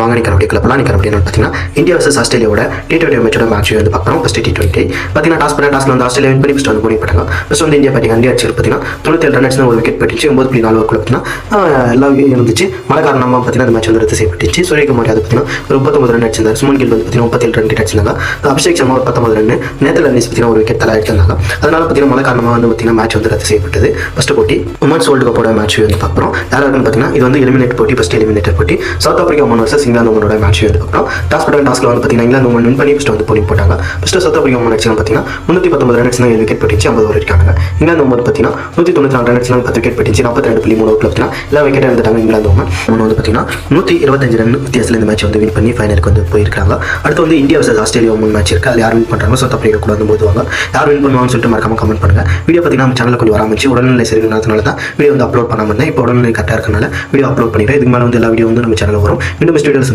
வாங்க நிற்கிற அப்படி கிளப்பலாம் நிற்கிற அப்படின்னு பார்த்தீங்கன்னா இந்தியா வர்சஸ் ஆஸ்திரேலியாவோட T20 மேட்சோட மேட்ச் வந்து பார்க்குறோம். ஃபஸ்ட்டு T20 பார்த்தீங்கன்னா டாஸ் வந்து ஆஸ்திரேலியா வின் பண்ணி ஃபஸ்ட் வந்து போனி போட்டாங்க. ஃபஸ்ட் வந்து இந்தியா பேட்டிங் இந்தியா அடிச்சு பார்த்தீங்கன்னா 97 ரன் ஒரு விக்கெட் போயிடுச்சு. 9.4 ஓவருக்குள்ள பார்த்தீங்கன்னா எல்லாம் இருந்துச்சு. மழை காரணமாக பார்த்தீங்கன்னா அந்த மேட்ச் வந்து ரத்து செய்யப்பட்டுச்சு. சூரியகுமார் யாதவ் பார்த்தீங்கன்னா ஒரு 39 ரன் அடிச்சிருந்தார். சுமன் கில் வந்து பார்த்தீங்கன்னா 37 ரன் அடிச்சிருந்தாங்க. அபிஷேக் சர்மா ஒரு 19 ரன், நேத்தல் அன்னிஸ் பார்த்தீங்கன்னா ஒரு விக்கெட் தலை எடுத்திருந்தாங்க. அதனால பார்த்தீங்கன்னா மழை காரணமாக வந்து பார்த்தீங்கன்னா மேட்ச் வந்து ரத்து செய்யப்பட்டது. ஃபஸ்ட் போட்டி உமன்ஸ் வேர்ல்டு கப்போட மேட்ச் வந்து பார்க்குறோம். யாராருன்னு பார்த்தீங்கன்னா இது வந்து எலிமினேட் போட்டி, ஃபஸ்ட் எலிமினேட்டர் போட்டி. South Africa women versus England உமனோட மேட்ச் வந்து பார்க்குறோம். டாஸ்ல வந்து பார்த்தீங்கன்னா இங்கிலாந்து உமன் வின் பண்ணி ஃபஸ்ட் வந்து போலிங் போட்டாங்க. ஃபஸ்ட்டு சவுத் ஆப்பிரிக்கா உமன் அடிச்சு பார்த்தீங்கன்னா 319 ரன் அடிச்சு விக்கெட் போட்டுச்சு, 50 ஓவர் இருக்காங்க. இங்கிலாந்து உமன் பார்த்தீங்கன்னா 194 ரன் அடிச்சு 10 விக்கெட் போட்டுச்சு, 42.3 ஓவர் பார்த்தீங்கன்னா எல்லா விக்கெட் எடுத்துட்டாங்க. இங்கிலாந்து உமன் வந்து பார்த்தீங்கன்னா 125 ரன் வித்தியாசத்தில் இந்த மேட்ச் வந்து வின் பண்ணி ஃபைனலுக்கு வந்து போயிருக்காங்க. அடுத்து வந்து India versus Australia woman match இருக்கு. அது யார் வின் பண்ணுறாங்க, சவுத் ஆப்பிரிக்கா கூட வந்து போதுவாங்க. யார் வின் பண்ணுவாங்கன்னு சொல்லிட்டு மறக்காம கமெண்ட் பண்ணுங்க. வீடியோ பார்த்தீங்கன்னா நம்ம சேனலில் கொஞ்சம் வராமச்சு உடல்நிலை சரியில்லாதனால தான் வீடியோ வந்து அப்லோட் பண்ணாமல் இருந்தேன். இப்போ உடல்நிலை கரெக்டாக இருக்கனால வீடியோ அப்லோட் பண்ணிடுறேன். இதுக்கு மேலே வந்து எல்லா வீடியோ வந்து நம்ம சேனலில் வரும். இன்னும் பெஸ்ட் வீடியோஸ்